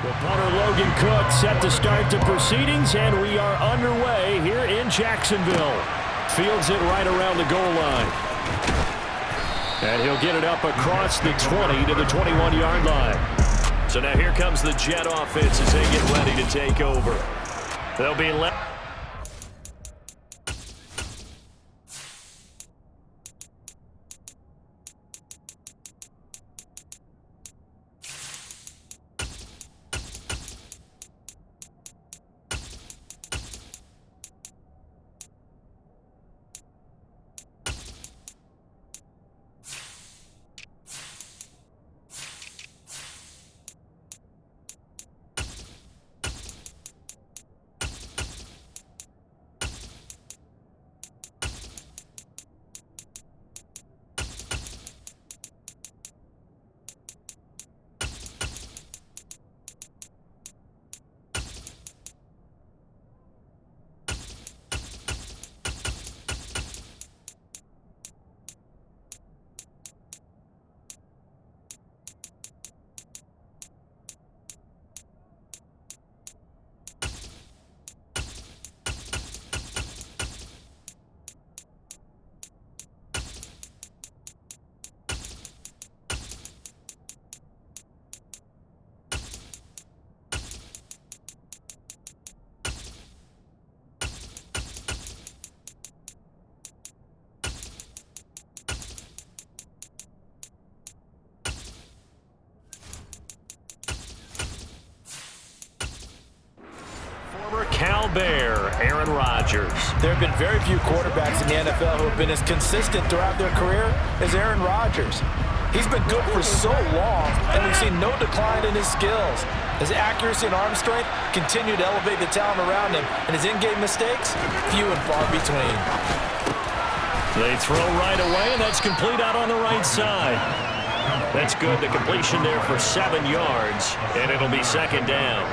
The punter Logan Cook set to start the proceedings, and we are underway here in Jacksonville. Fields it right around the goal line. And he'll get it up across the 20 to the 21-yard line. So now here comes the Jet offense as they get ready to take over. They'll be left. Cal Bear, Aaron Rodgers. There have been very few quarterbacks in the NFL who have been as consistent throughout their career as Aaron Rodgers. He's been good for so long, and we've seen no decline in his skills. His accuracy and arm strength continue to elevate the talent around him, and his in-game mistakes, few and far between. They throw right away, and that's complete out on the right side. That's good. The completion there for 7 yards, and it'll be second down.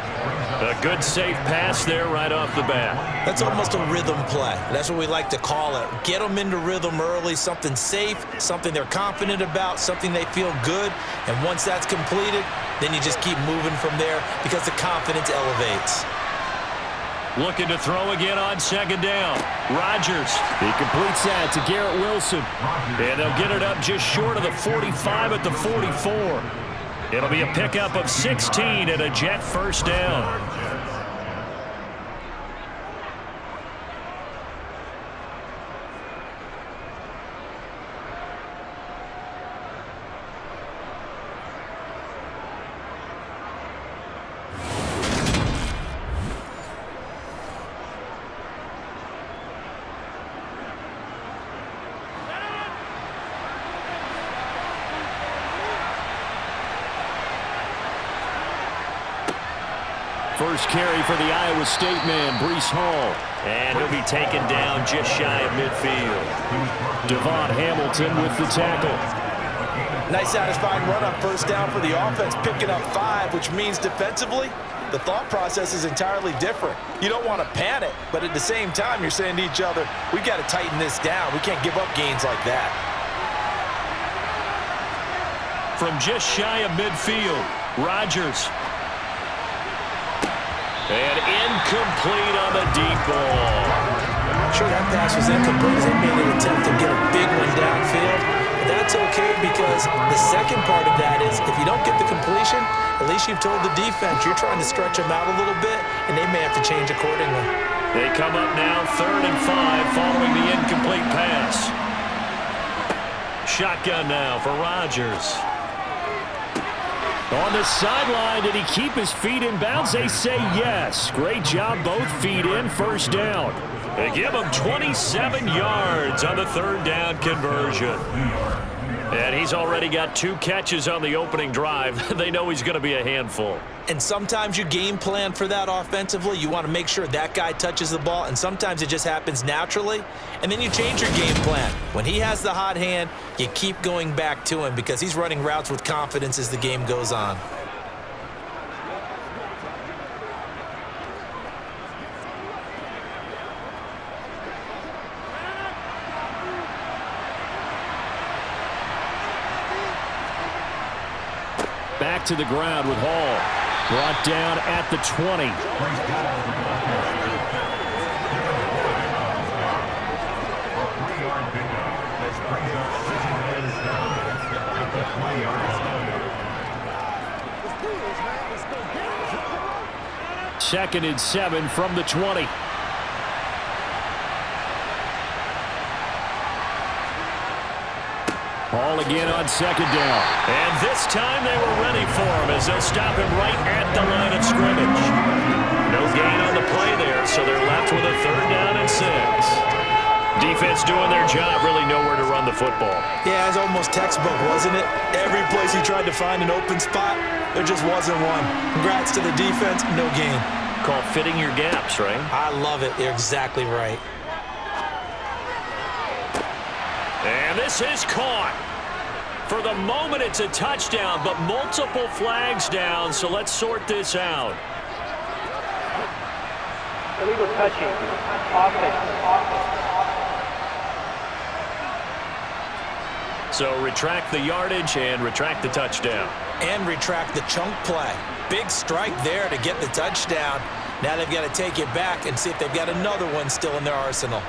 A good, safe pass there right off the bat. That's almost a rhythm play. That's what we like to call it. Get them into rhythm early, something safe, something they're confident about, something they feel good. And once that's completed, then you just keep moving from there because the confidence elevates. Looking to throw again on second down. Rodgers. He completes that to Garrett Wilson. And they'll get it up just short of the 45 at the 44. It'll be a pickup of 16 and a Jet first down. First carry for the Iowa State man, Breece Hall. And he'll be taken down just shy of midfield. Devon Hamilton with the tackle. Nice satisfying run on first down for the offense, picking up 5, which means defensively, the thought process is entirely different. You don't want to panic, but at the same time, you're saying to each other, we got to tighten this down. We can't give up gains like that. From just shy of midfield, Rodgers. And incomplete on the deep ball. Sure, that pass was incomplete as they made an attempt to get a big one downfield. But that's okay because the second part of that is if you don't get the completion, at least you've told the defense you're trying to stretch them out a little bit, and they may have to change accordingly. They come up now 3rd and 5 following the incomplete pass. Shotgun now for Rodgers. On the sideline, did he keep his feet in bounds? They say yes. Great job, both feet in, first down. They give him 27 yards on the 3rd down conversion. And he's already got 2 catches on the opening drive. They know he's going to be a handful. And sometimes you game plan for that offensively. You want to make sure that guy touches the ball, and sometimes it just happens naturally. And then you change your game plan. When he has the hot hand, you keep going back to him because he's running routes with confidence as the game goes on. Back to the ground with Hall. Brought down at the 20. Second and 7 from the 20. Ball again on second down. And this time they were ready for him as they'll stop him right at the line of scrimmage. No gain on the play there, so they're left with a 3rd down and 6. Defense doing their job, really nowhere to run the football. Yeah, it's almost textbook, wasn't it? Every place he tried to find an open spot, there just wasn't one. Congrats to the defense, no gain. Called fitting your gaps, right? I love it. You're exactly right. And this is caught. For the moment, it's a touchdown, but multiple flags down, so let's sort this out. Illegal touching. Offense. So retract the yardage and retract the touchdown. And retract the chunk play. Big strike there to get the touchdown. Now they've got to take it back and see if they've got another one still in their arsenal.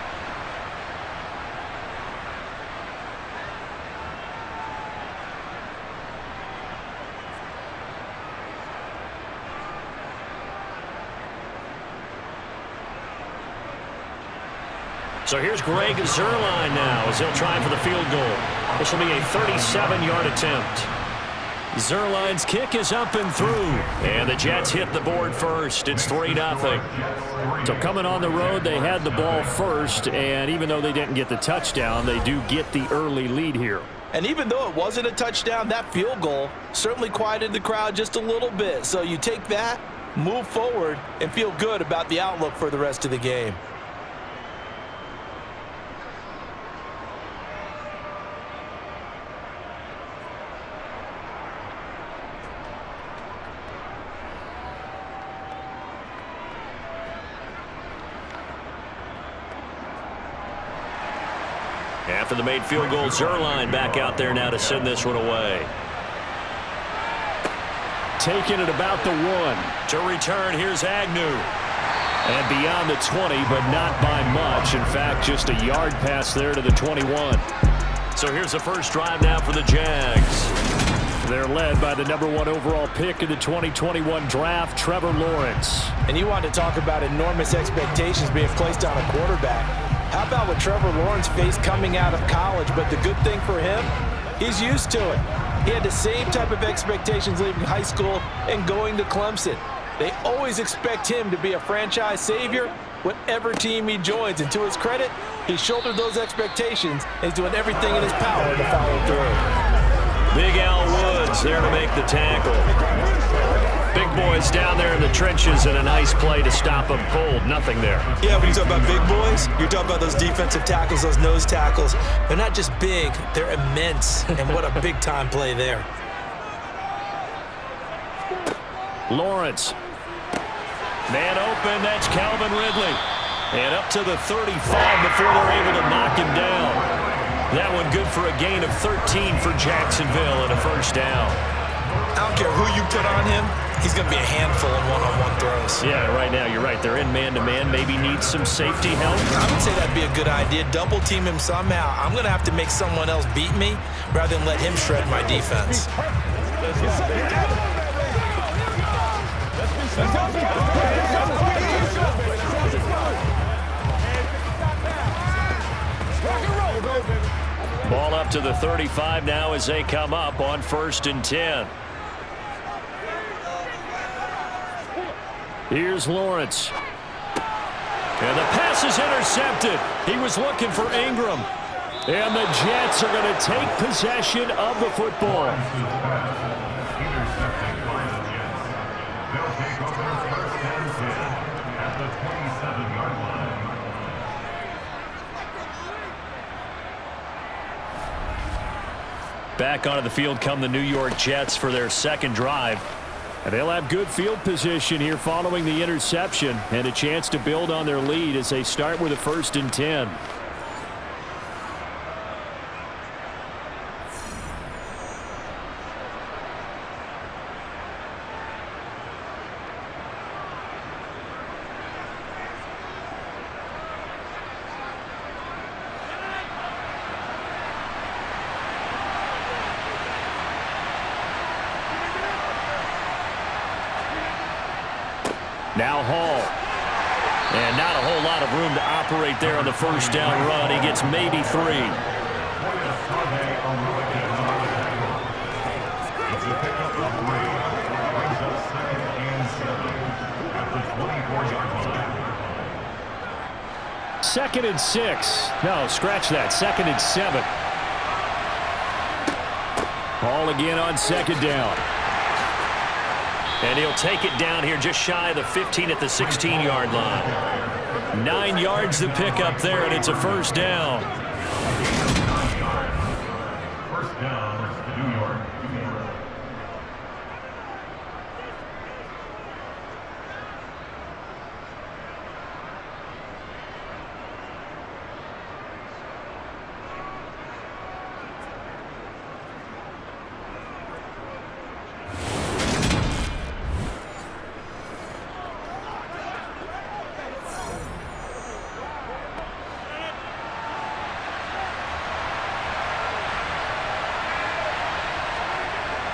So here's Greg Zuerlein now as he'll try for the field goal. This will be a 37-yard attempt. Zuerlein's kick is up and through. And the Jets hit the board first. It's 3-0. So coming on the road, they had the ball first, and even though they didn't get the touchdown, they do get the early lead here. And even though it wasn't a touchdown, that field goal certainly quieted the crowd just a little bit. So you take that, move forward, and feel good about the outlook for the rest of the game. After the made field goal, Zuerlein back out there now to send this one away. Taking it about the 1. To return, here's Agnew. And beyond the 20, but not by much. In fact, just a yard pass there to the 21. So here's the first drive now for the Jags. They're led by the #1 overall pick in the 2021 draft, Trevor Lawrence. And you want to talk about enormous expectations being placed on a quarterback. How about what Trevor Lawrence faced coming out of college? But the good thing for him, he's used to it. He had the same type of expectations leaving high school and going to Clemson. They always expect him to be a franchise savior, whatever team he joins. And to his credit, he shouldered those expectations and he's doing everything in his power to follow through. Big Al Woods there to make the tackle. Big boys down there in the trenches, and a nice play to stop them cold. Nothing there. Yeah, when you talk about big boys, you're talking about those defensive tackles, those nose tackles. They're not just big, they're immense. And what a big-time play there. Lawrence. Man open, that's Calvin Ridley. And up to the 35 before they're able to knock him down. That one good for a gain of 13 for Jacksonville and a first down. I don't care who you put on him, he's going to be a handful in one-on-one throws. Yeah, right now, you're right. They're in man-to-man. Maybe needs some safety help. I would say that'd be a good idea. Double team him somehow. I'm going to have to make someone else beat me rather than let him shred my defense. Ball up to the 35 now as they come up on 1st and 10. Here's Lawrence. And the pass is intercepted. He was looking for Ingram. And the Jets are going to take possession of the football. Back onto the field come the New York Jets for their second drive. And they'll have good field position here following the interception and a chance to build on their lead as they start with a 1st and 10. Now Hall. And not a whole lot of room to operate there on the first down run. He gets maybe 3. Second and 6. No, scratch that. Second and 7. Hall again on second down. And he'll take it down here just shy of the 15 at the 16-yard line. 9 yards to pick up there, and it's a first down. First down, New York.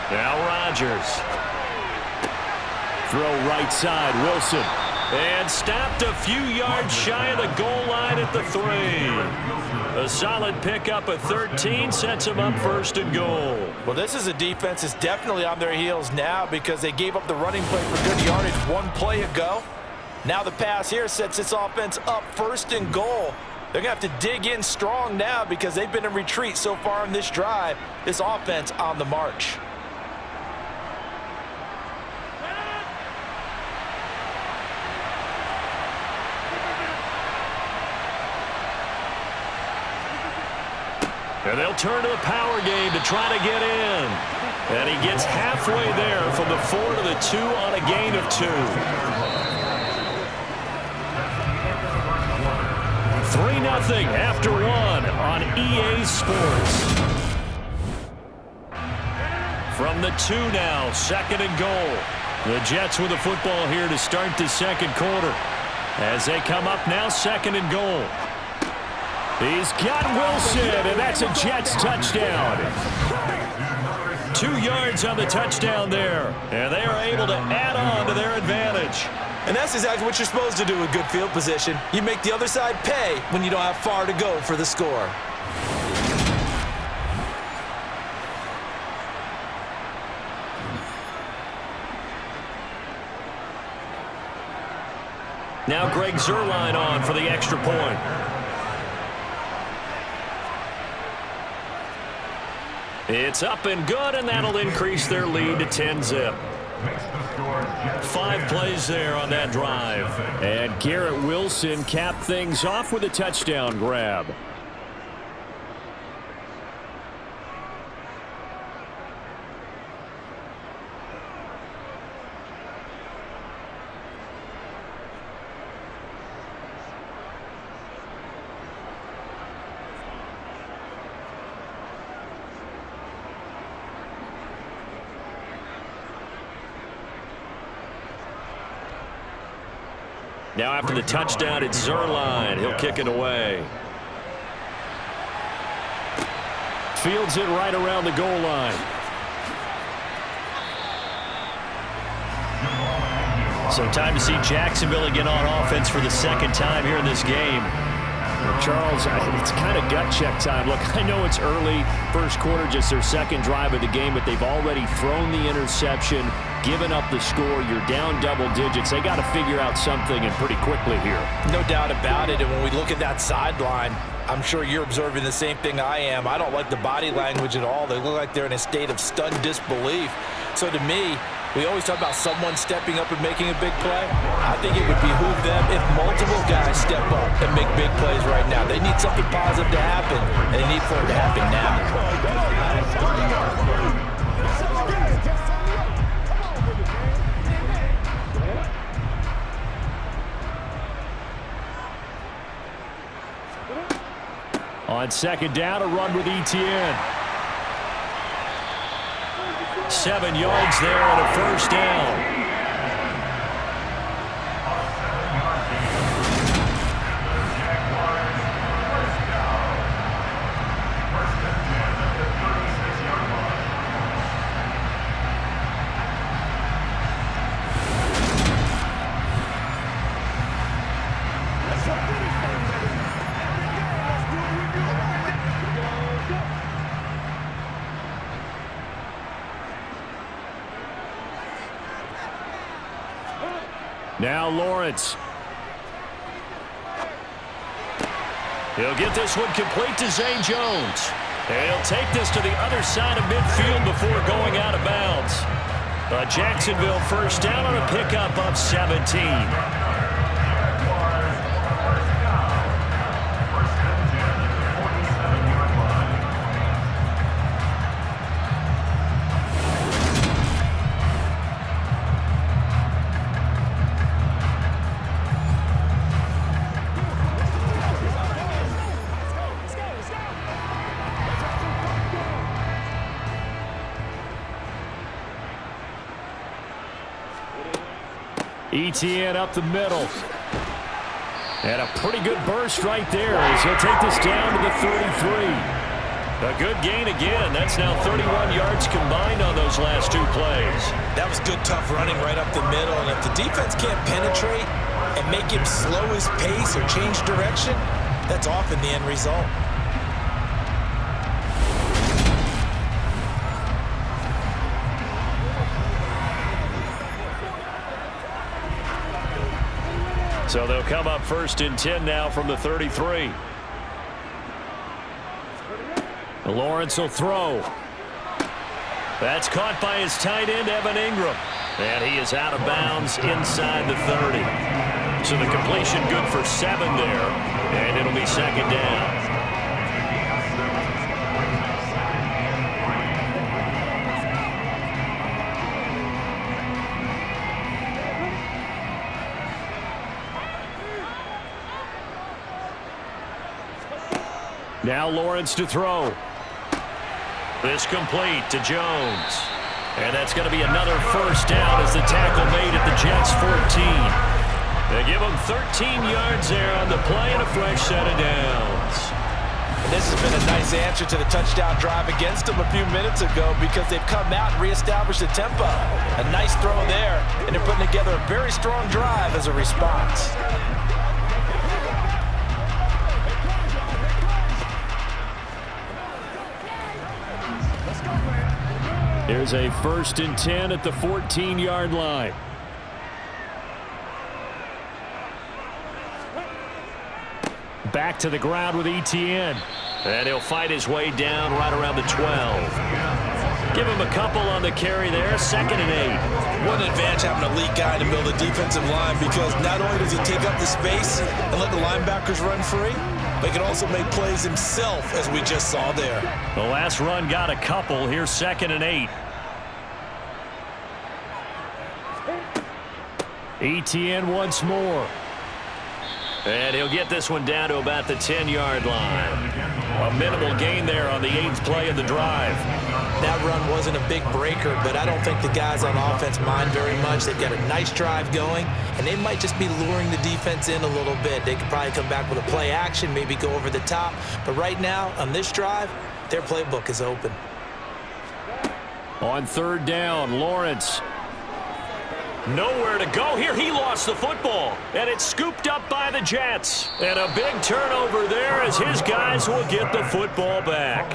Now Rodgers. Throw right side, Wilson. And stopped a few yards shy of the goal line at the 3. A solid pickup of 13 sets him up first and goal. Well, this is a defense that's definitely on their heels now because they gave up the running play for good yardage one play ago. Now the pass here sets this offense up first and goal. They're going to have to dig in strong now because they've been in retreat so far in this drive. This offense on the march. And they'll turn to the power game to try to get in. And he gets halfway there from the 4 to the 2 on a gain of 2. 3-0 after 1 on EA Sports. From the 2 now, second and goal. The Jets with the football here to start the second quarter. As they come up now, second and goal. He's got Wilson, and that's a Jets touchdown. 2 yards on the touchdown there, and they are able to add on to their advantage. And that's exactly what you're supposed to do with good field position. You make the other side pay when you don't have far to go for the score. Now Greg Zuerlein on for the extra point. It's up and good, and that'll increase their lead to 10-zip. 5 plays there on that drive. And Garrett Wilson capped things off with a touchdown grab. Now after the touchdown, it's Zuerlein. He'll kick it away. Fields it right around the goal line. So time to see Jacksonville again on offense for the second time here in this game. Charles, it's kind of gut check time. Look, I know it's early, first quarter, just their second drive of the game, but they've already thrown the interception, given up the score. You're down double digits. They got to figure out something, and pretty quickly here. No doubt about it. And when we look at that sideline, I'm sure you're observing the same thing I am. I don't like the body language at all. They look like they're in a state of stunned disbelief. So to me, we always talk about someone stepping up and making a big play. I think it would behoove them if multiple guys step up and make big plays right now. They need something positive to happen, and they need for it to happen now. On second down, a run with Etienne. 7 yards there and a first down. Now Lawrence. He'll get this one complete to Zay Jones. And he'll take this to the other side of midfield before going out of bounds. A Jacksonville first down on a pickup of 17. ETN up the middle. And a pretty good burst right there as he'll take this down to the 33. A good gain again. That's now 31 yards combined on those last two plays. That was good, tough running right up the middle. And if the defense can't penetrate and make him slow his pace or change direction, that's often the end result. So they'll come up first and 10 now from the 33. Lawrence will throw. That's caught by his tight end, Evan Ingram. And he is out of bounds inside the 30. So the completion good for 7 there. And it'll be second down. Now Lawrence to throw. This complete to Jones. And that's going to be another first down as the tackle made at the Jets' 14. They give him 13 yards there on the play and a fresh set of downs. And this has been a nice answer to the touchdown drive against them a few minutes ago because they've come out and reestablished the tempo. A nice throw there, and they're putting together a very strong drive as a response. Here's a first and 10 at the 14-yard line. Back to the ground with ETN. And he'll fight his way down right around the 12. Give him a couple on the carry there. Second and 8. What an advantage having an elite guy to build a defensive line because not only does he take up the space and let the linebackers run free, but he can also make plays himself, as we just saw there. The last run got a couple. Here's second and 8. ETN once more. And he'll get this one down to about the 10-yard line. A minimal gain there on the 8th play of the drive. That run wasn't a big breaker, but I don't think the guys on offense mind very much. They've got a nice drive going, and they might just be luring the defense in a little bit. They could probably come back with a play action, maybe go over the top. But right now, on this drive, their playbook is open. On third down, Lawrence. Nowhere to go here. He lost the football, and it's scooped up by the Jets. And a big turnover there as his guys will get the football back.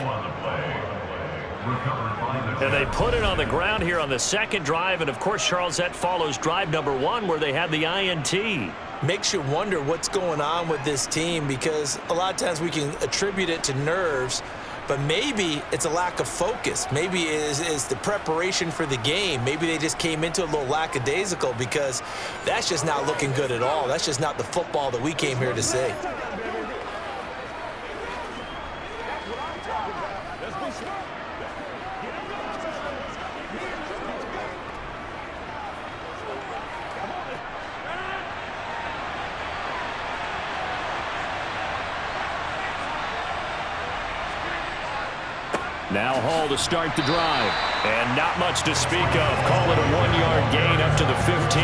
And they put it on the ground here on the second drive. And, of course, Charles, that follows drive number 1 where they had the INT. Makes you wonder what's going on with this team because a lot of times we can attribute it to nerves, but maybe it's a lack of focus. Maybe it is the preparation for the game. Maybe they just came into a little lackadaisical because that's just not looking good at all. That's just not the football that we came here to see. Now Hall to start the drive. And not much to speak of. Call it a 1-yard gain up to the 15.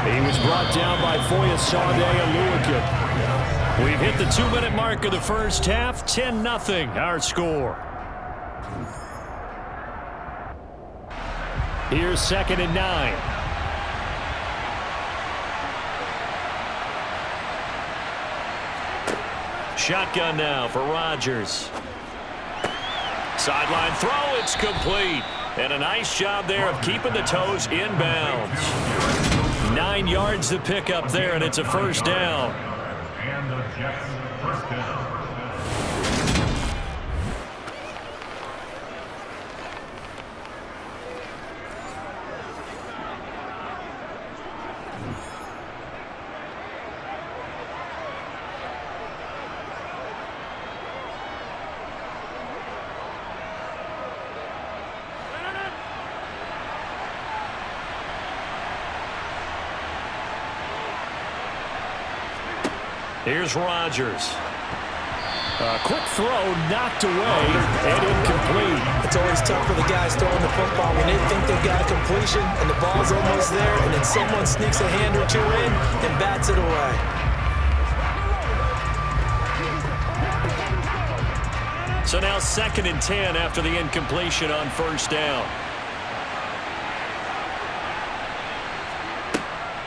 He was brought down by Foyesade Aluakin. We've hit the 2-minute mark of the first half. 10-0 our score. Here's second and 9. Shotgun now for Rodgers. Sideline throw, it's complete. And a nice job there of keeping the toes inbounds. 9 yards to pick up there, and it's a first down. And the Jets first down. Here's Rodgers. A quick throw knocked away and incomplete. It's always tough for the guys throwing the football when they think they've got a completion and the ball's almost there, and then someone sneaks a hand or two in and bats it away. So now 2nd and 10 after the incompletion on first down.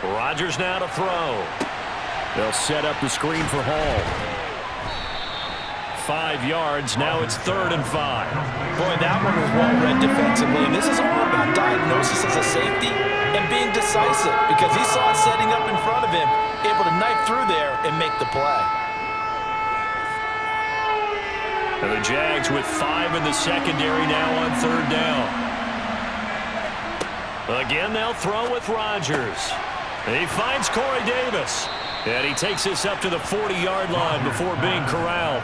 Rodgers now to throw. They'll set up the screen for Hall. 5 yards. Now it's 3rd and 5. Boy, that one was well read defensively. And this is all about diagnosis as a safety and being decisive because he saw it setting up in front of him, able to knife through there and make the play. And the Jags with 5 in the secondary now on 3rd down. Again, they'll throw with Rodgers. He finds Corey Davis. And he takes this up to the 40-yard line before being corralled.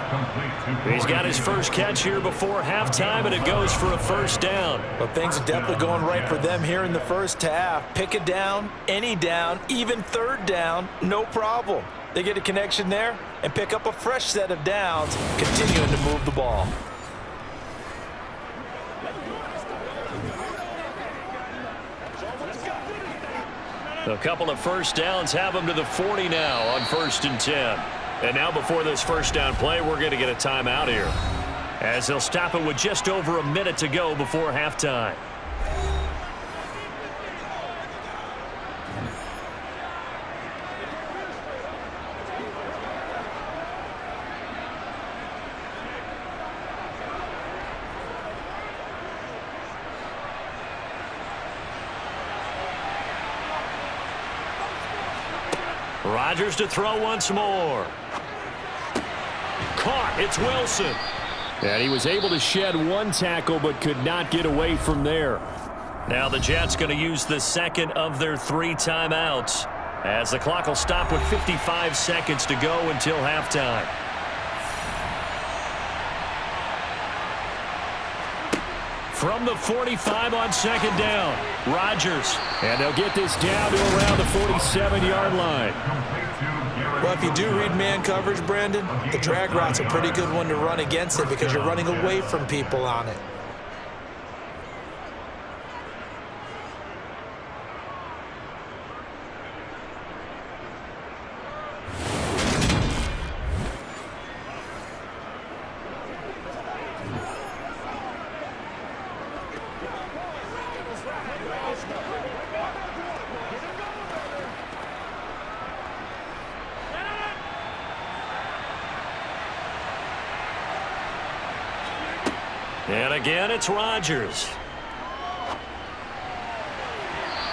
He's got his first catch here before halftime, and it goes for a first down. Well, things are definitely going right for them here in the first half. Pick a down, any down, even 3rd down, no problem. They get a connection there and pick up a fresh set of downs, continuing to move the ball. A couple of first downs have them to the 40 now on 1st and 10. And now before this first down play, we're going to get a timeout here, as they'll stop it with just over a minute to go before halftime. Rodgers to throw once more. Caught. It's Wilson. And he was able to shed one tackle but could not get away from there. Now the Jets going to use the 2nd of their 3 timeouts, as the clock will stop with 55 seconds to go until halftime. From the 45 on 2nd down, Rodgers. And they'll get this down to around the 47-yard line. Well, if you do read man coverage, Brandon, the drag route's a pretty good one to run against it because you're running away from people on it. And again, it's Rodgers.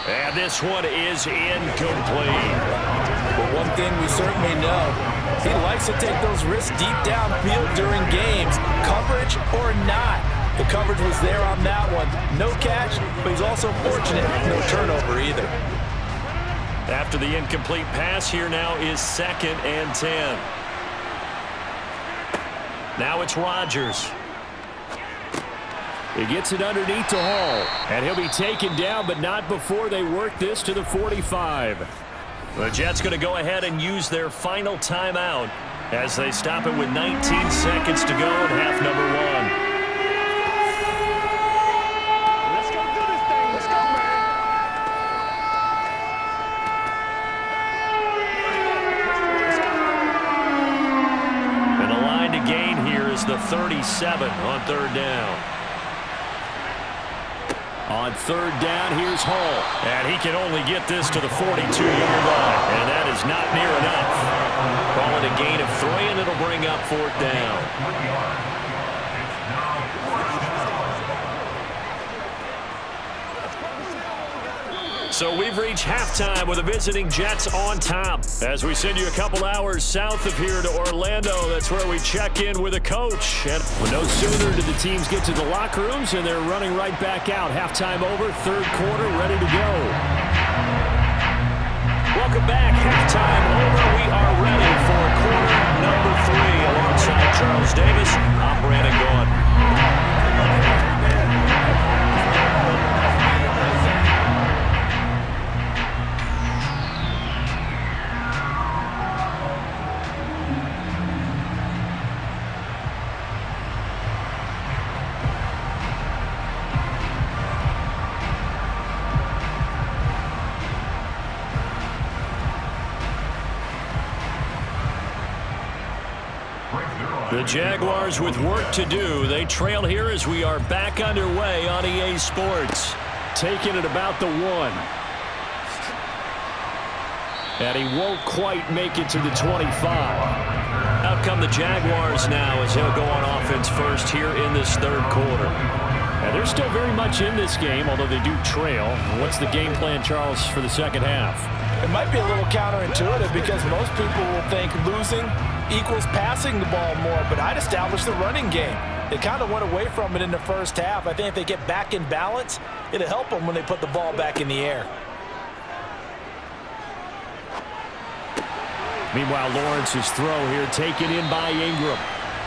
And this one is incomplete. But one thing we certainly know, he likes to take those risks deep downfield during games, coverage or not. The coverage was there on that one. No catch, but he's also fortunate, no turnover either. After the incomplete pass, here now is 2nd and 10. Now it's Rodgers. He gets it underneath to Hall, and he'll be taken down, but not before they work this to the 45. The Jets going to go ahead and use their final timeout as they stop it with 19 seconds to go in half number 1. Let's go do this thing. Let's go, man. And the line to gain here is the 37 on 3rd down. On 3rd down, here's Hall. And he can only get this to the 42-yard line. And that is not near enough. Call it a gain of 3, and it'll bring up 4th down. So we've reached halftime with the visiting Jets on top. As we send you a couple hours south of here to Orlando, that's where we check in with a coach. And no sooner did the teams get to the locker rooms, and they're running right back out. Halftime over, third quarter, ready to go. Welcome back. Halftime over. We are ready for quarter number 3. Alongside Charles Davis, I'm Brandon Gaughan. The Jaguars with work to do. They trail here as we are back underway on EA Sports. Taking it about the 1. And he won't quite make it to the 25. Out come the Jaguars now as he'll go on offense first here in this third quarter. And they're still very much in this game, although they do trail. What's the game plan, Charles, for the second half? It might be a little counterintuitive because most people will think losing equals passing the ball more, but I'd establish the running game. They kind of went away from it in the first half. I think if they get back in balance, it'll help them when they put the ball back in the air. Meanwhile, Lawrence's throw here taken in by Ingram.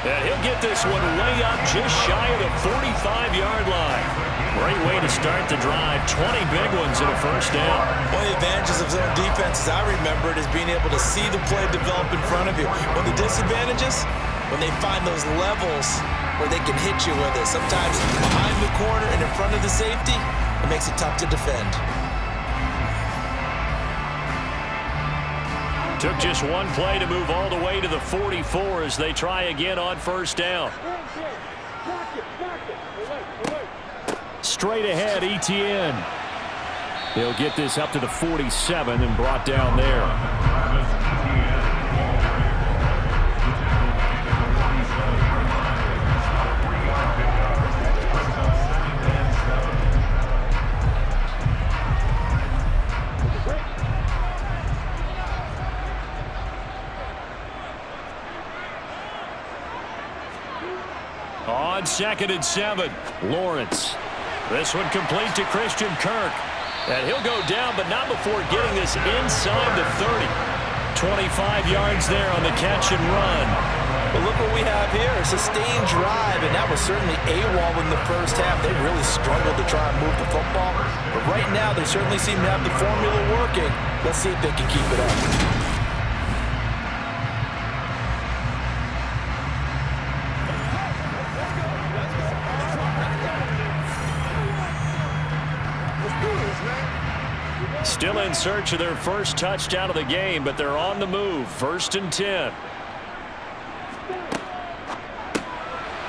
And he'll get this one way up just shy of the 45-yard line. Great way to start the drive. 20 big ones in a first down. One of the advantages of zone defense, as I remember it, is being able to see the play develop in front of you. One of the disadvantages, when they find those levels where they can hit you with it. Sometimes behind the corner and in front of the safety, it makes it tough to defend. Took just one play to move all the way to the 44 as they try again on first down. Straight ahead, Etienne. He'll get this up to the 47 and brought down there. On 2nd and 7, Lawrence. This one complete to Christian Kirk. And he'll go down, but not before getting this inside the 30. 25 yards there on the catch and run. But look what we have here, a sustained drive, and that was certainly AWOL in the first half. They really struggled to try and move the football. But right now, they certainly seem to have the formula working. Let's see if they can keep it up. Still in search of their first touchdown of the game, but they're on the move. 1st and 10.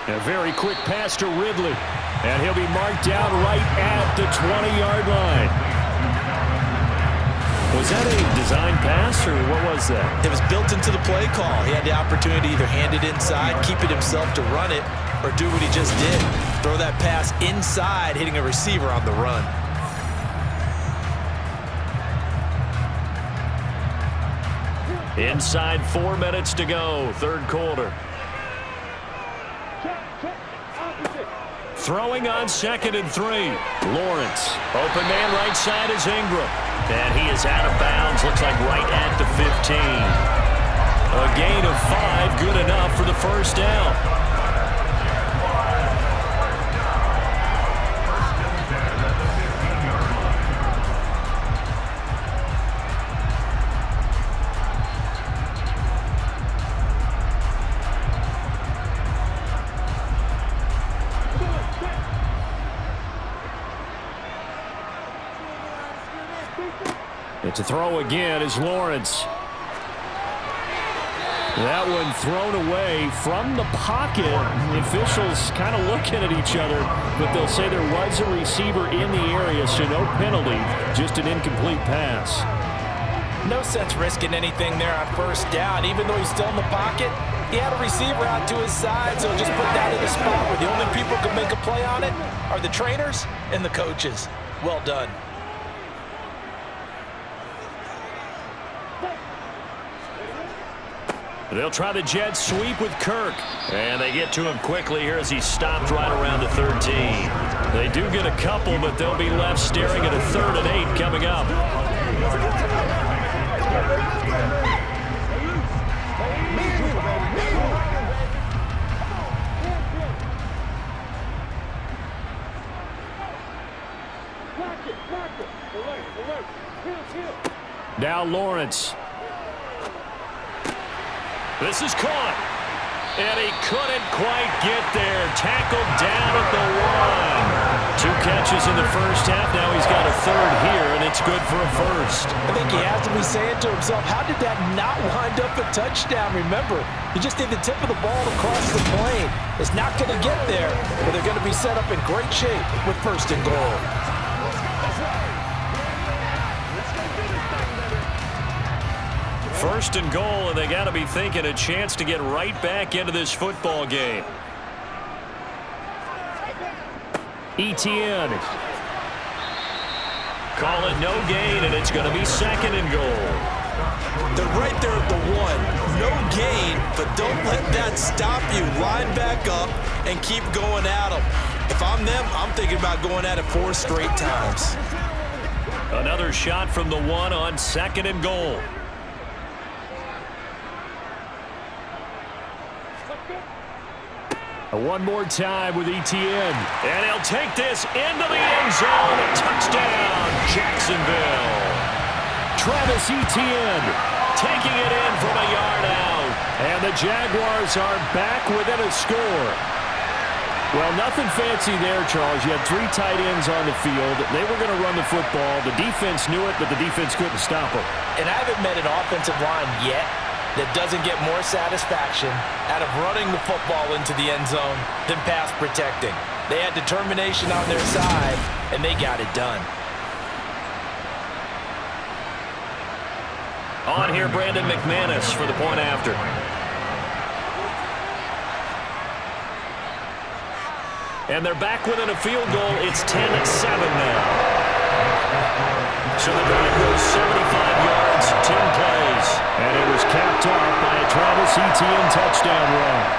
A very quick pass to Ridley. And he'll be marked down right at the 20-yard line. Was that a design pass, or what was that? It was built into the play call. He had the opportunity to either hand it inside, keep it himself to run it, or do what he just did. Throw that pass inside, hitting a receiver on the run. Inside 4 minutes to go, third quarter. Throwing on 2nd and 3. Lawrence. Open man right side is Ingram. And he is out of bounds. Looks like right at the 15. A gain of 5, good enough for the first down. And to throw again is Lawrence. That one thrown away from the pocket. The officials kind of looking at each other, but they'll say there was a receiver in the area, so no penalty, just an incomplete pass. No sense risking anything there on first down. Even though he's still in the pocket, he had a receiver out to his side, so just put that in a spot where the only people who can make a play on it are the trainers and the coaches. Well done. They'll try the jet sweep with Kirk. And they get to him quickly here as he stopped right around the 13. They do get a couple, but they'll be left staring at a 3rd and 8 coming up. Now Lawrence. This is caught. And he couldn't quite get there. Tackled down at the 1. 2 catches in the first half. Now he's got a 3rd here, and it's good for a 1st. I think he has to be saying to himself, how did that not wind up a touchdown? Remember, he just did the tip of the ball across the plane. It's not going to get there, but they're going to be set up in great shape with 1st and goal. First and goal, and they got to be thinking a chance to get right back into this football game. Etienne. Call it no gain, and it's going to be 2nd and goal. They're right there at the 1. No gain, but don't let that stop you. Line back up and keep going at them. If I'm them, I'm thinking about going at it 4 straight times. Another shot from the 1 on 2nd and goal. One more time with Etienne. And he'll take this into the end zone. Touchdown, Jacksonville. Travis Etienne taking it in from a yard out. And the Jaguars are back within a score. Well, nothing fancy there, Charles. You had 3 tight ends on the field. They were going to run the football. The defense knew it, but the defense couldn't stop them. And I haven't met an offensive line yet that doesn't get more satisfaction out of running the football into the end zone than pass protecting. They had determination on their side, and they got it done. On here, Brandon McManus for the point after. And they're back within a field goal. It's 10-7 now. So the drive goes 75 yards, 10 plays. And it was capped off by a Travis Etienne touchdown run.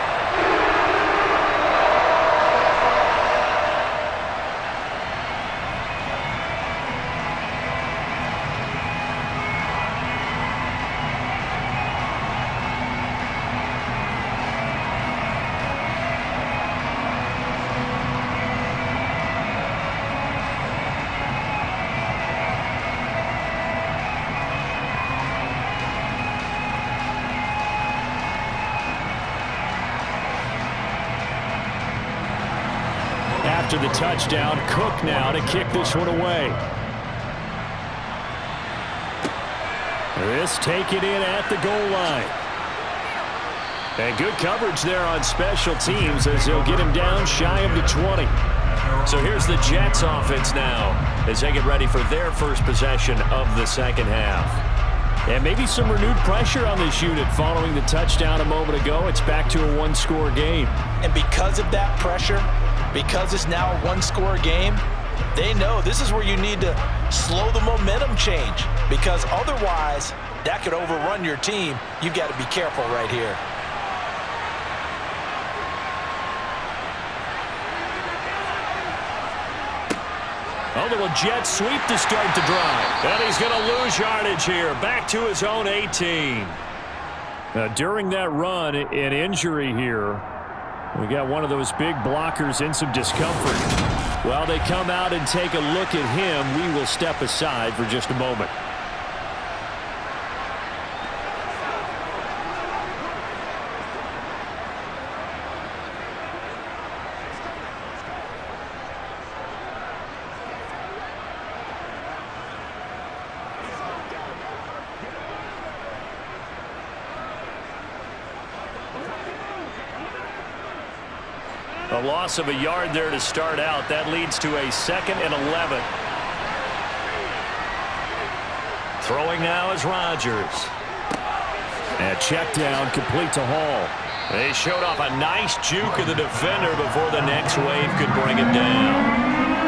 After the touchdown, Cook now to kick this one away. This taken in at the goal line. And good coverage there on special teams as they'll get him down shy of the 20. So here's the Jets offense now as they get ready for their first possession of the second half. And maybe some renewed pressure on this unit following the touchdown a moment ago. It's back to a one-score game. And because of that pressure, because it's now a one-score game, they know this is where you need to slow the momentum change, because otherwise that could overrun your team. You've got to be careful right here. A little jet sweep to start the drive. And he's going to lose yardage here. Back to his own 18. During that run, an injury here. We got one of those big blockers in some discomfort. While they come out and take a look at him, we will step aside for just a moment. A loss of a yard there to start out. That leads to a 2nd and 11. Throwing now is Rodgers. And check down complete to Hall. They showed off a nice juke of the defender before the next wave could bring him down.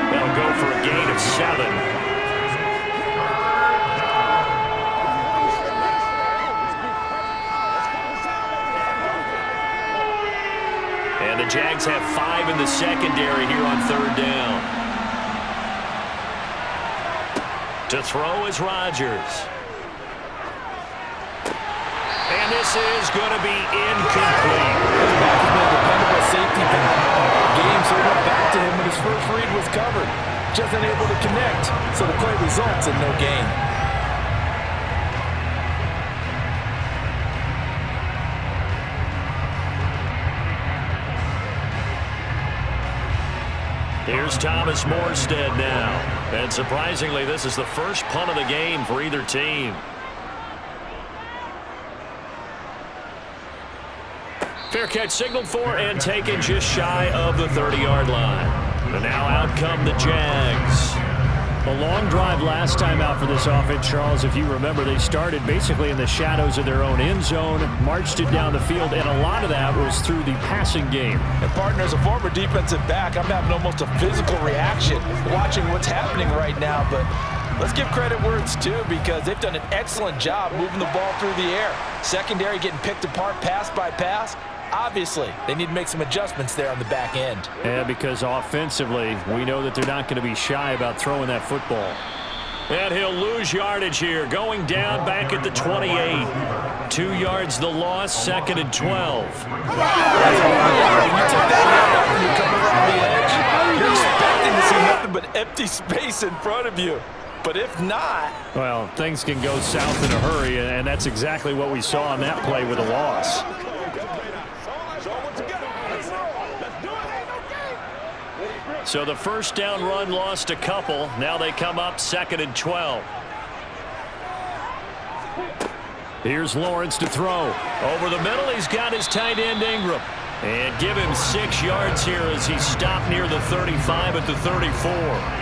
They'll go for a gain of 7. Jags have 5 in the secondary here on 3rd down. To throw is Rodgers. And this is going to be incomplete. This back has been a dependable safety valve all game, so he went back to him when his first read was covered. Just unable to connect, so the play results in no gain. Here's Thomas Morstead now. And surprisingly, this is the first punt of the game for either team. Fair catch signaled for and taken just shy of the 30-yard line. And now out come the Jags. A long drive last time out for this offense, Charles. If you remember, they started basically in the shadows of their own end zone, marched it down the field, and a lot of that was through the passing game. And partner, as a former defensive back, I'm having almost a physical reaction watching what's happening right now. But let's give credit where it's due, because they've done an excellent job moving the ball through the air. Secondary getting picked apart pass by pass. Obviously, they need to make some adjustments there on the back end. Yeah, because offensively, we know that they're not going to be shy about throwing that football. And he'll lose yardage here, going down back at the 28. 2 yards the loss, 2nd and 12. You take that yard out when you come around the edge, you're expecting to see nothing but empty space in front of you. But if not... Well, things can go south in a hurry, and that's exactly what we saw on that play with a loss. So the first down run lost a couple. Now they come up 2nd and 12. Here's Lawrence to throw. Over the middle, he's got his tight end Ingram. And give him 6 yards here as he stopped near the 35 at the 34.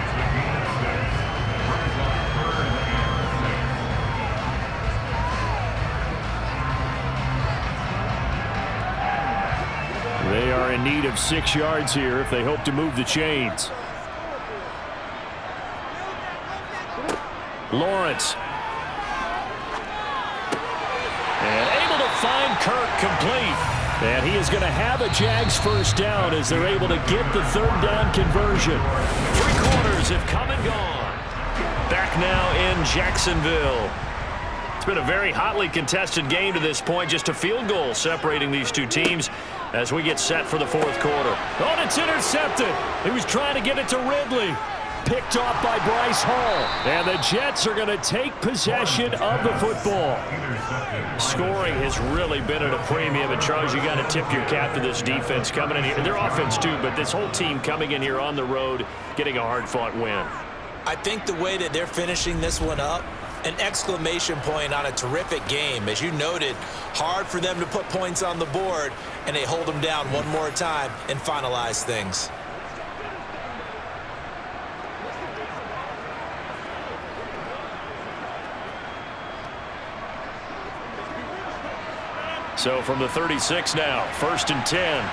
They are in need of 6 yards here if they hope to move the chains. Lawrence. And able to find Kirk complete. And he is going to have a Jags first down as they're able to get the 3rd down conversion. 3 quarters have come and gone. Back now in Jacksonville. It's been a very hotly contested game to this point. Just a field goal separating these two teams as we get set for the 4th quarter. Oh, and it's intercepted. He was trying to get it to Ridley. Picked off by Bryce Hall. And the Jets are going to take possession of the football. Scoring has really been at a premium. And, Charles, you got to tip your cap to this defense coming in here. Their offense, too, but this whole team coming in here on the road, getting a hard-fought win. I think the way that they're finishing this one up, an exclamation point on a terrific game. As you noted, hard for them to put points on the board, and they hold them down one more time and finalize things. So from the 36 now, 1st and 10.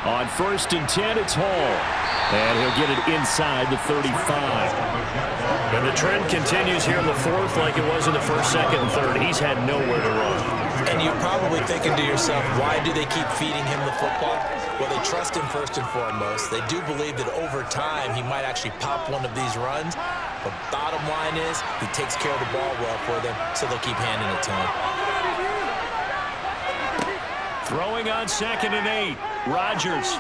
On 1st and 10, it's Hall. And he'll get it inside the 35. And the trend continues here in the 4th like it was in the 1st, 2nd, and 3rd. He's had nowhere to run. And you're probably thinking to yourself, why do they keep feeding him the football? Well, they trust him first and foremost. They do believe that over time he might actually pop one of these runs. But bottom line is he takes care of the ball well for them, so they'll keep handing it to him. Throwing on 2nd and 8. Rodgers.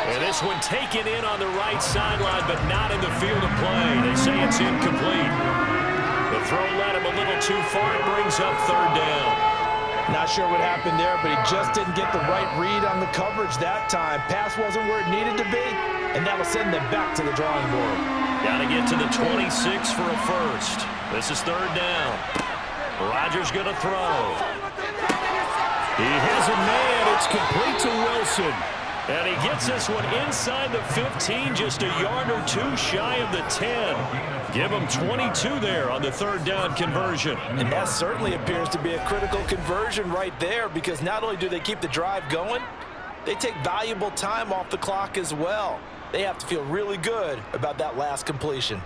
And this one taken in on the right sideline, but not in the field of play. They say it's incomplete. The throw led him a little too far. It brings up 3rd down. Not sure what happened there, but he just didn't get the right read on the coverage that time. Pass wasn't where it needed to be, and that'll send them back to the drawing board. Got to get to the 26 for a first. This is 3rd down. Rodgers going to throw. He has a man. It's complete to Wilson. And he gets this one inside the 15, just a yard or 2 shy of the 10. Give him 22 there on the 3rd down conversion. And that certainly appears to be a critical conversion right there, because not only do they keep the drive going, they take valuable time off the clock as well. They have to feel really good about that last completion.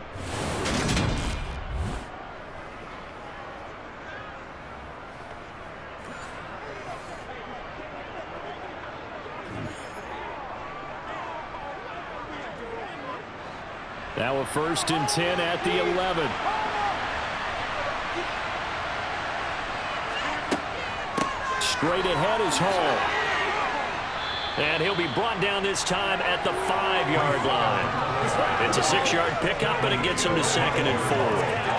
Now a 1st and 10 at the 11. Straight ahead is Hall. And he'll be brought down this time at the 5-yard line. It's a 6-yard pickup, and it gets him to 2nd and 4.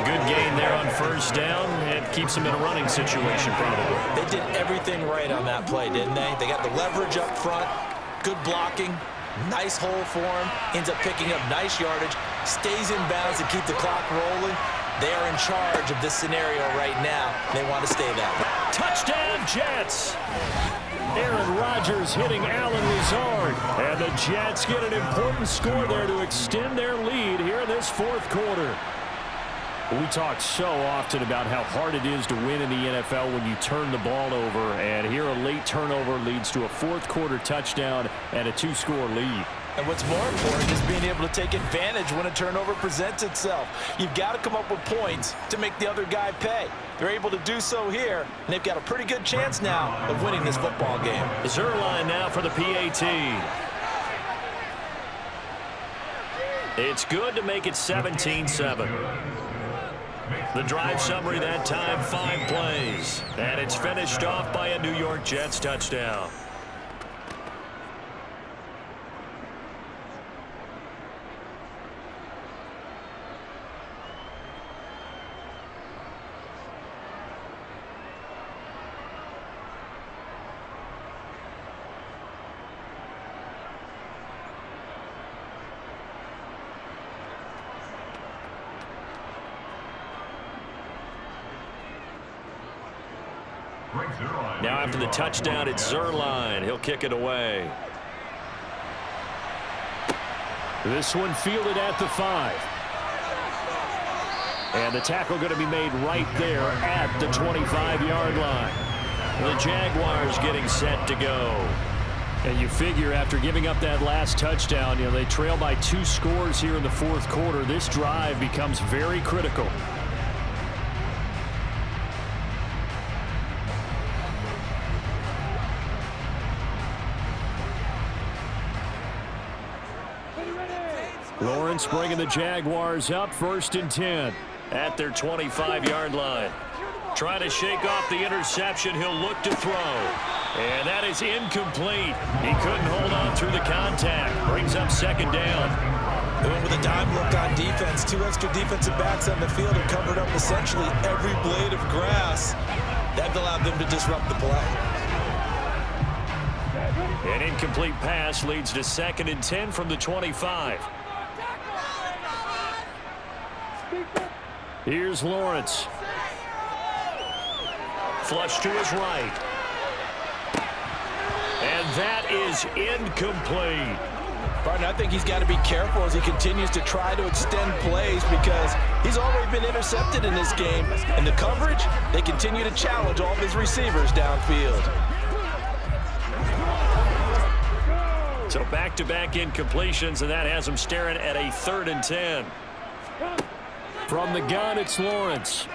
Good gain there on 1st down. It keeps him in a running situation, probably. They did everything right on that play, didn't they? They got the leverage up front, good blocking, nice hole for him, ends up picking up nice yardage, stays in bounds to keep the clock rolling. They are in charge of this scenario right now. They want to stay that way. Touchdown, Jets! Aaron Rodgers hitting Allen Lazard. And the Jets get an important score there to extend their lead here in this 4th quarter. We talk so often about how hard it is to win in the NFL when you turn the ball over. And here a late turnover leads to a 4th quarter touchdown and a 2-score lead. And what's more important is being able to take advantage when a turnover presents itself. You've got to come up with points to make the other guy pay. They're able to do so here, and they've got a pretty good chance now of winning this football game. Zerline now for the PAT. It's good to make it 17-7. The drive summary that time, 5 plays. And it's finished off by a New York Jets touchdown. Now after the touchdown, it's Zerline. He'll kick it away. This one fielded at the 5. And the tackle going to be made right there at the 25-yard line. The Jaguars getting set to go. And you figure after giving up that last touchdown, they trail by 2 scores here in the 4th quarter. This drive becomes very critical. Lawrence bringing the Jaguars up, 1st and 10 at their 25-yard line. Trying to shake off the interception. He'll look to throw. And that is incomplete. He couldn't hold on through the contact. Brings up 2nd down. They went with a dime look on defense. 2 extra defensive backs on the field and covered up essentially every blade of grass. That allowed them to disrupt the play. An incomplete pass leads to 2nd and 10 from the 25. Here's Lawrence. Flush to his right. And that is incomplete. Barton, I think he's got to be careful as he continues to try to extend plays because he's already been intercepted in this game. And the coverage, they continue to challenge all of his receivers downfield. So back-to-back incompletions, and that has him staring at a 3rd and 10. From the gun, it's Lawrence.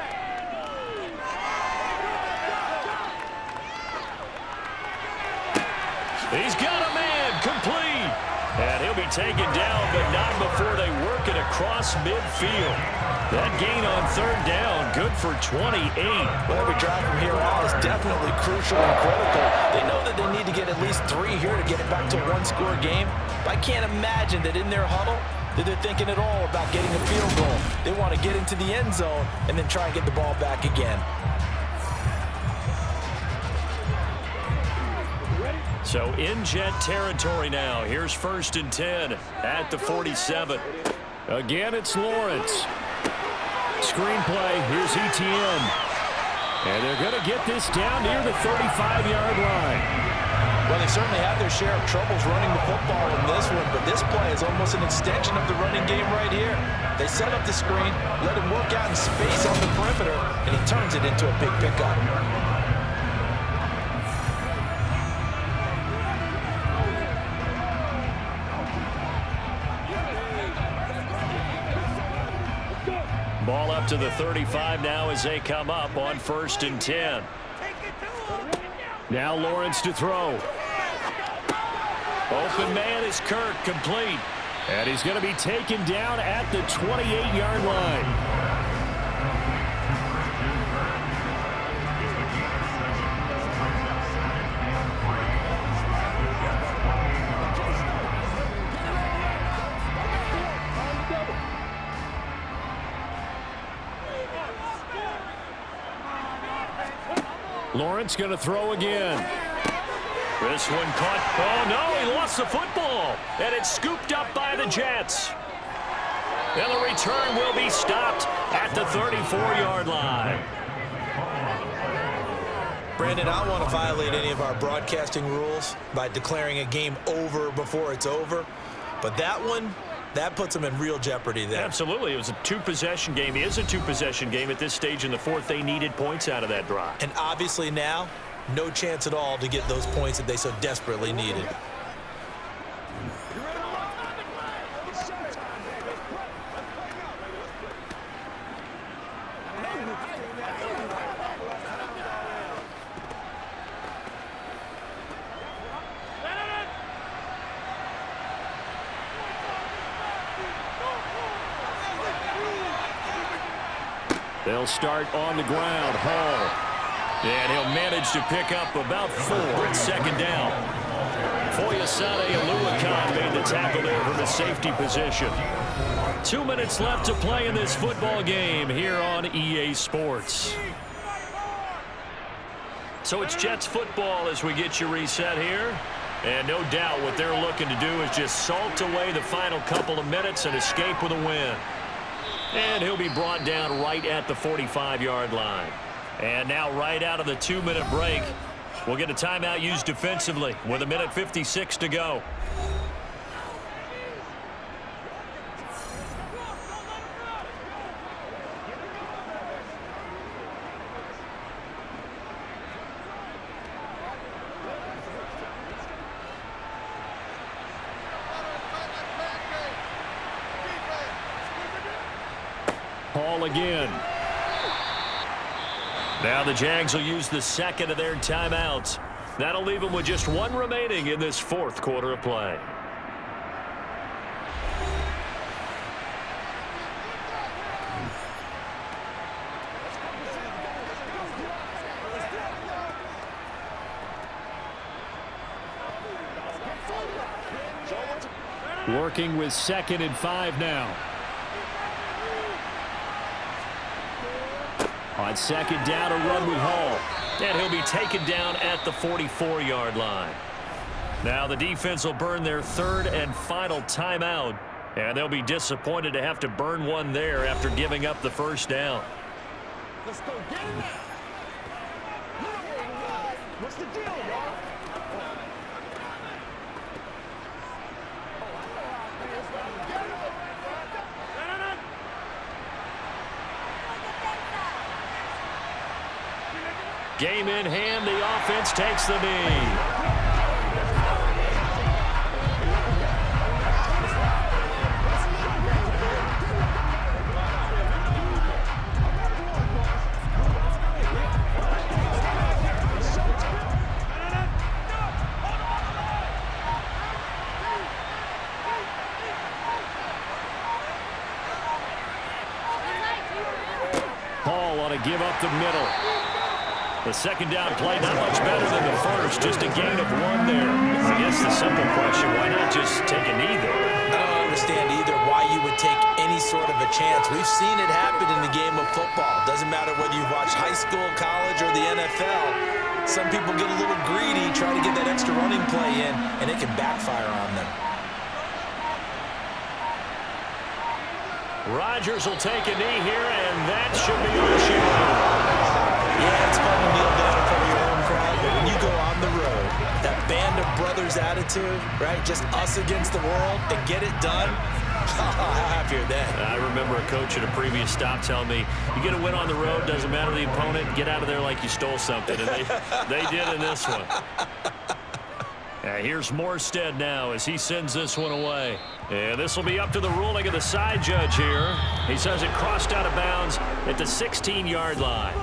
He's got a man, complete. And he'll be taken down, but not before they work it across midfield. That gain on 3rd down, good for 28. Well, every drive from here out is definitely crucial and critical. They know that they need to get at least 3 here to get it back to a 1-score game. But I can't imagine that in their huddle that they're thinking at all about getting a field goal. They want to get into the end zone and then try and get the ball back again. So in Jet territory now. Here's 1st and 10 at the 47. Again, it's Lawrence. Screenplay, here's ETN. And they're going to get this down near the 35-yard line. Well, they certainly had their share of troubles running the football in this one, but this play is almost an extension of the running game right here. They set up the screen, let him work out in space on the perimeter, and he turns it into a big pickup. Ball up to the 35 now as they come up on 1st and 10. Now Lawrence to throw. Open man is Kirk, complete. And he's going to be taken down at the 28-yard line. Lawrence going to throw again. This one caught. Oh, no, he lost the football. And it's scooped up by the Jets. And the return will be stopped at the 34-yard line. Brandon, I don't want to violate any of our broadcasting rules by declaring a game over before it's over. But that one, that puts them in real jeopardy there. Absolutely. It was a two-possession game. It is a two-possession game at this stage in the fourth. They needed points out of that drive. And obviously now, no chance at all to get those points that they so desperately needed. They'll start on the ground. Hall. And he'll manage to pick up about 4 at second down. Foyesade Oluwakan made the tackle there from the safety position. 2 minutes left to play in this football game here on EA Sports. So it's Jets football as we get you reset here. And no doubt what they're looking to do is just salt away the final couple of minutes and escape with a win. And he'll be brought down right at the 45-yard line. And now right out of the 2-minute break, we'll get a timeout used defensively with 1:56 to go. Hall again. Now the Jags will use the second of their timeouts. That'll leave them with just 1 remaining in this fourth quarter of play. Working with 2nd and 5 now. On second down, a run with Hall. And he'll be taken down at the 44-yard line. Now the defense will burn their 3rd and final timeout. And they'll be disappointed to have to burn one there after giving up the first down. Let's go get it. What's the deal, y'all? Game in hand, the offense takes the knee. Hall ought to give up the middle. The second down play, not much better than the first, just a gain of 1 there. I guess the simple question, why not just take a knee there? I don't understand either why you would take any sort of a chance. We've seen it happen in the game of football. Doesn't matter whether you watch high school, college, or the NFL. Some people get a little greedy, try to get that extra running play in, and it can backfire on them. Rodgers will take a knee here, and that should be all she wrote. Yeah, it's fun to kneel down in front of your own crowd, but when you go on the road, that band of brothers attitude, right, just us against the world, and get it done, how happy are they? I remember a coach at a previous stop telling me, you get a win on the road, doesn't matter the opponent, get out of there like you stole something, and they did in this one. Here's Morstead now as he sends this one away. And this will be up to the ruling of the side judge here. He says it crossed out of bounds at the 16-yard line.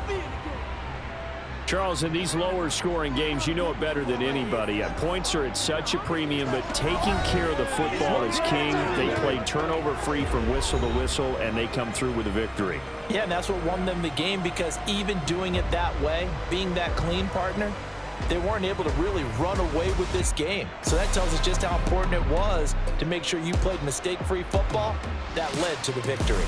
Charles, in these lower scoring games, you know it better than anybody. Points are at such a premium, but taking care of the football is king. They played turnover free from whistle to whistle, and they come through with a victory. Yeah, and that's what won them the game, because even doing it that way, being that clean partner, they weren't able to really run away with this game. So that tells us just how important it was to make sure you played mistake-free football. That led to the victory.